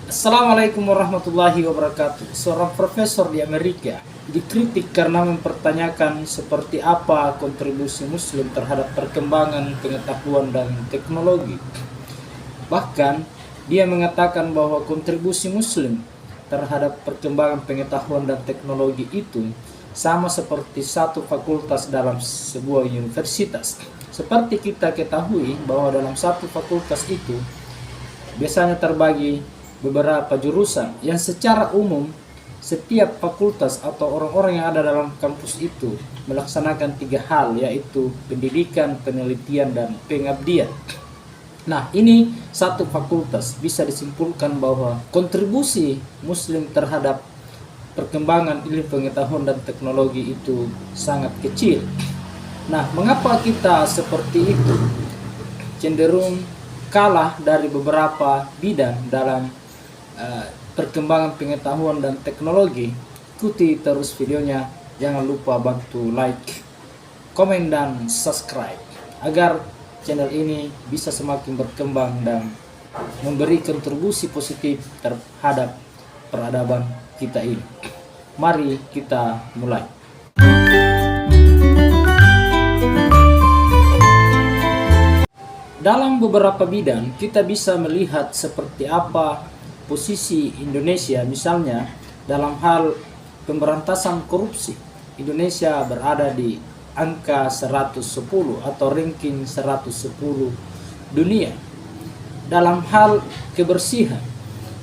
Assalamualaikum warahmatullahi wabarakatuh. Seorang profesor di Amerika dikritik karena mempertanyakan seperti apa kontribusi Muslim terhadap perkembangan pengetahuan dan teknologi. Bahkan, dia mengatakan bahwa kontribusi Muslim terhadap perkembangan pengetahuan dan teknologi itu sama seperti satu fakultas dalam sebuah universitas. Seperti kita ketahui bahwa dalam satu fakultas itu biasanya terbagi beberapa jurusan yang secara umum setiap fakultas atau orang-orang yang ada dalam kampus itu melaksanakan 3 hal, yaitu pendidikan, penelitian, dan pengabdian. Nah, ini satu fakultas bisa disimpulkan bahwa kontribusi Muslim terhadap perkembangan ilmu pengetahuan dan teknologi itu sangat kecil. Nah, mengapa kita seperti itu? Cenderung kalah dari beberapa bidang dalam perkembangan pengetahuan dan teknologi. Ikuti terus videonya, jangan lupa bantu like, komen, dan subscribe agar channel ini bisa semakin berkembang dan memberi kontribusi positif terhadap peradaban kita ini. Mari kita mulai. Dalam beberapa bidang kita bisa melihat seperti apa posisi Indonesia. Misalnya dalam hal pemberantasan korupsi, Indonesia berada di angka 110 atau ranking 110 dunia. Dalam hal kebersihan,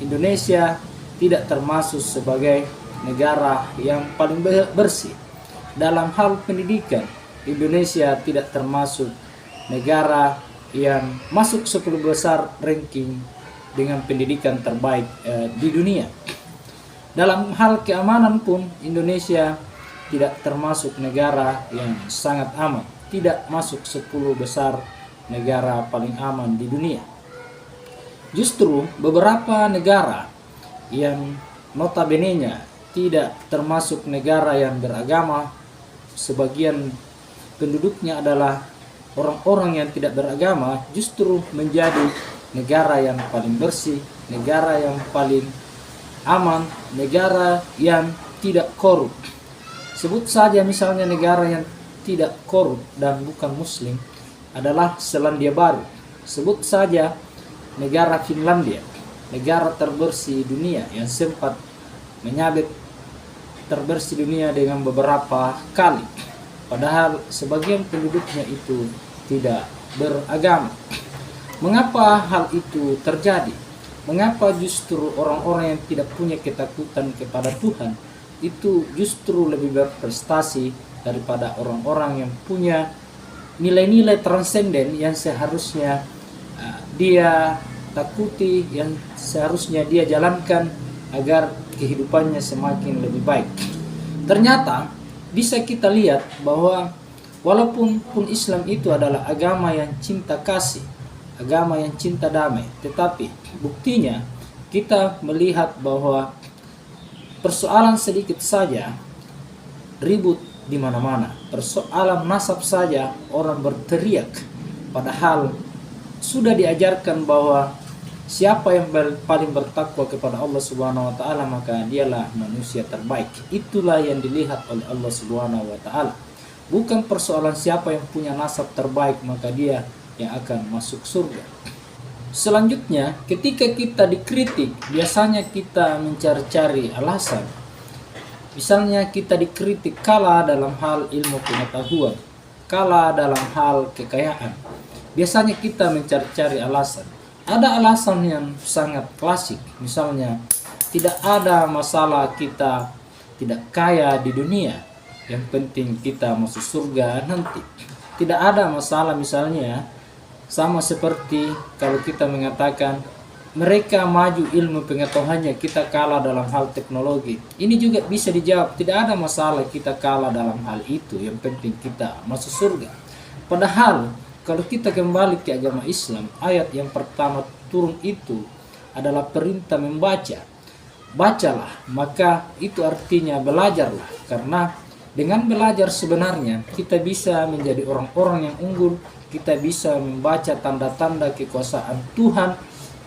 Indonesia tidak termasuk sebagai negara yang paling bersih. Dalam hal pendidikan, Indonesia tidak termasuk negara yang masuk 10 besar ranking dengan pendidikan terbaik di dunia. Dalam hal keamanan pun Indonesia tidak termasuk negara yang sangat aman, tidak masuk 10 besar negara paling aman di dunia. Justru beberapa negara yang notabene-nya tidak termasuk negara yang beragama, sebagian penduduknya adalah orang-orang yang tidak beragama, justru menjadi negara yang paling bersih, negara yang paling aman, negara yang tidak korup. Sebut saja misalnya negara yang tidak korup dan bukan Muslim adalah Selandia Baru. Sebut saja negara Finlandia, negara terbersih dunia yang sempat menyabet terbersih dunia dengan beberapa kali. Padahal sebagian penduduknya itu tidak beragama. Mengapa hal itu terjadi? Mengapa justru orang-orang yang tidak punya ketakutan kepada Tuhan itu justru lebih berprestasi daripada orang-orang yang punya nilai-nilai transenden yang seharusnya dia takuti, yang seharusnya dia jalankan agar kehidupannya semakin lebih baik? Ternyata bisa kita lihat bahwa walaupun Islam itu adalah agama yang cinta kasih, agama yang cinta damai, tetapi buktinya kita melihat bahwa persoalan sedikit saja ribut di mana-mana. Persoalan nasab saja orang berteriak, padahal sudah diajarkan bahwa siapa yang paling bertakwa kepada Allah Subhanahu wa taala, maka dialah manusia terbaik. Itulah yang dilihat oleh Allah Subhanahu wa taala. Bukan persoalan siapa yang punya nasab terbaik maka dia yang akan masuk surga. Selanjutnya, ketika kita dikritik, biasanya kita mencari-cari alasan. Misalnya kita dikritik kalah dalam hal ilmu pengetahuan, kalah dalam hal kekayaan. Biasanya kita mencari-cari alasan. Ada alasan yang sangat klasik, misalnya tidak ada masalah kita tidak kaya di dunia, yang penting kita masuk surga nanti. Tidak ada masalah misalnya, sama seperti kalau kita mengatakan mereka maju ilmu pengetahuannya, kita kalah dalam hal teknologi. Ini juga bisa dijawab, tidak ada masalah kita kalah dalam hal itu, yang penting kita masuk surga. Padahal kalau kita kembali ke agama Islam, ayat yang pertama turun itu adalah perintah membaca. Bacalah, maka itu artinya belajarlah. Karena dengan belajar sebenarnya kita bisa menjadi orang-orang yang unggul, kita bisa membaca tanda-tanda kekuasaan Tuhan.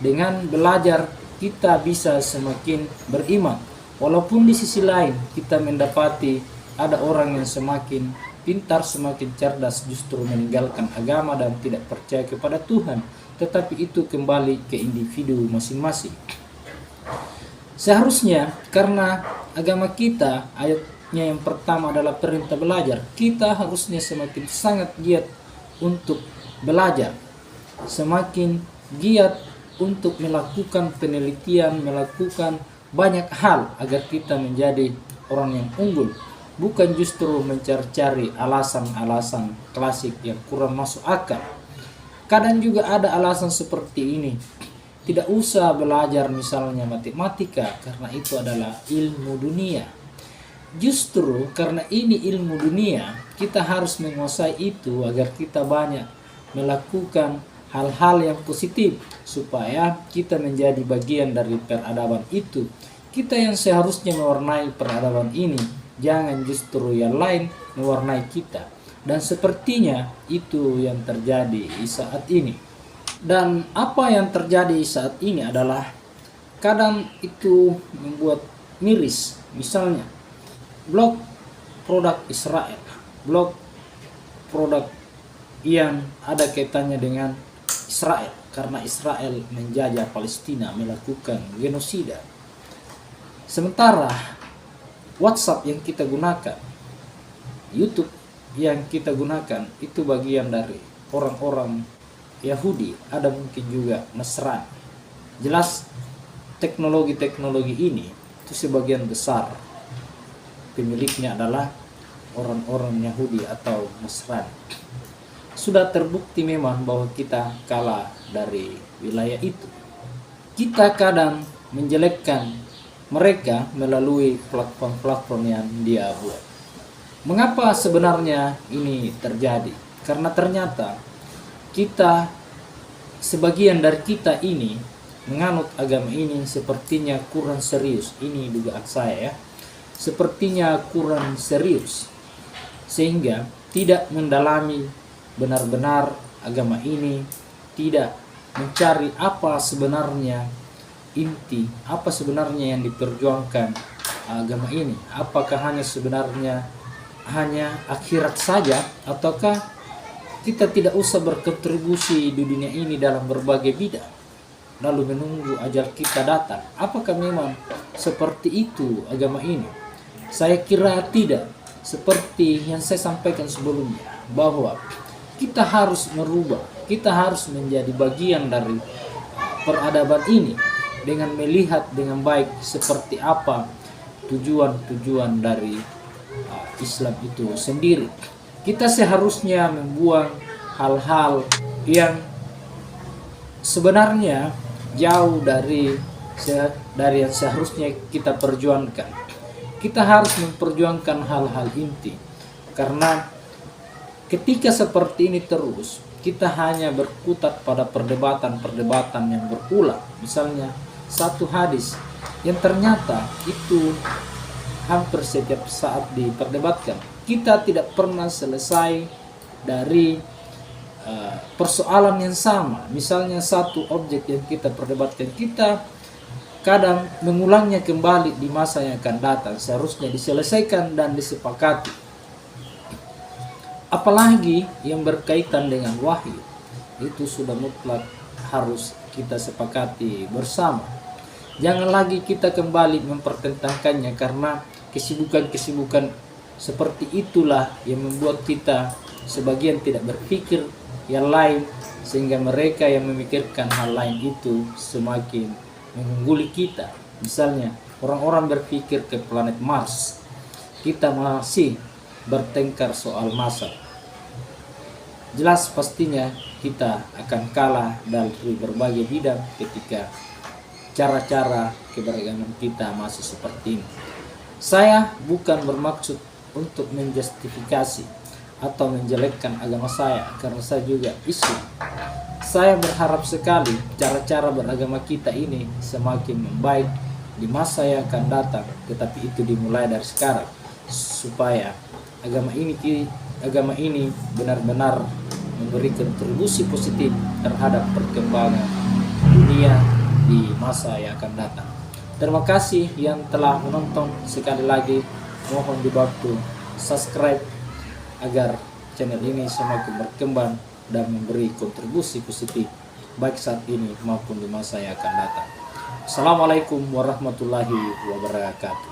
Dengan belajar kita bisa semakin beriman. Walaupun di sisi lain kita mendapati ada orang yang semakin pintar, semakin cerdas, justru meninggalkan agama dan tidak percaya kepada Tuhan. Tetapi itu kembali ke individu masing-masing. Seharusnya karena agama kita ayatnya yang pertama adalah perintah belajar, kita harusnya semakin sangat giat untuk belajar, semakin giat untuk melakukan penelitian, melakukan banyak hal agar kita menjadi orang yang unggul, bukan justru mencari-cari alasan-alasan klasik yang kurang masuk akal. Kadang juga ada alasan seperti ini. Tidak usah belajar misalnya matematika karena itu adalah ilmu dunia. Justru karena ini ilmu dunia, kita harus menguasai itu agar kita banyak melakukan hal-hal yang positif supaya kita menjadi bagian dari peradaban itu. Kita yang seharusnya mewarnai peradaban ini, jangan justru yang lain mewarnai kita. Dan sepertinya itu yang terjadi saat ini. Dan apa yang terjadi saat ini adalah kadang itu membuat miris. Misalnya, blog produk Israel, blog produk yang ada kaitannya dengan Israel, karena Israel menjajah Palestina, melakukan genosida. Sementara WhatsApp yang kita gunakan, YouTube yang kita gunakan, itu bagian dari orang-orang Yahudi, ada mungkin juga Nasrani. Jelas teknologi-teknologi ini itu sebagian besar pemiliknya adalah orang-orang Yahudi atau Nasrani. Sudah terbukti memang bahwa kita kalah dari wilayah itu. Kita kadang menjelekkan mereka melalui platform-platform yang dia buat. Mengapa sebenarnya ini terjadi? Karena ternyata kita, sebagian dari kita ini menganut agama ini sepertinya kurang serius. Ini dugaan saya ya. Sepertinya kurang serius. Sehingga tidak mendalami benar-benar agama ini, tidak mencari apa sebenarnya inti, apa sebenarnya yang diperjuangkan agama ini. Apakah hanya sebenarnya hanya akhirat saja, ataukah kita tidak usah berkontribusi di dunia ini dalam berbagai bidang, lalu menunggu ajal kita datang? Apakah memang seperti itu agama ini? Saya kira tidak. Seperti yang saya sampaikan sebelumnya, bahwa kita harus merubah, kita harus menjadi bagian dari peradaban ini dengan melihat dengan baik seperti apa tujuan-tujuan dari Islam itu sendiri. Kita seharusnya membuang hal-hal yang sebenarnya jauh dari yang seharusnya kita perjuangkan. Kita harus memperjuangkan hal-hal inti. Karena ketika seperti ini terus, kita hanya berkutat pada perdebatan-perdebatan yang berulang. Misalnya satu hadis yang ternyata itu hampir setiap saat diperdebatkan. Kita tidak pernah selesai dari persoalan yang sama. Misalnya satu objek yang kita perdebatkan, kita kadang mengulangnya kembali di masa yang akan datang. Seharusnya diselesaikan dan disepakati. Apalagi yang berkaitan dengan wahyu, itu sudah mutlak harus kita sepakati bersama. Jangan lagi kita kembali mempertentangkannya, karena kesibukan-kesibukan seperti itulah yang membuat kita sebagian tidak berpikir yang lain, sehingga mereka yang memikirkan hal lain itu semakin mengungguli kita. Misalnya orang-orang berpikir ke planet Mars, kita masih bertengkar soal masa. Jelas pastinya kita akan kalah dari berbagai bidang ketika cara-cara keberagaman kita masih seperti ini. Saya bukan bermaksud untuk menjustifikasi atau menjelekkan agama saya, karena saya juga Islam. Saya berharap sekali cara-cara beragama kita ini semakin membaik di masa yang akan datang, tetapi itu dimulai dari sekarang, supaya agama ini benar-benar memberi kontribusi positif terhadap perkembangan dunia di masa yang akan datang. Terima kasih yang telah menonton. Sekali lagi mohon dibantu subscribe agar channel ini semakin berkembang dan memberi kontribusi positif baik saat ini maupun di masa yang akan datang. Assalamualaikum warahmatullahi wabarakatuh.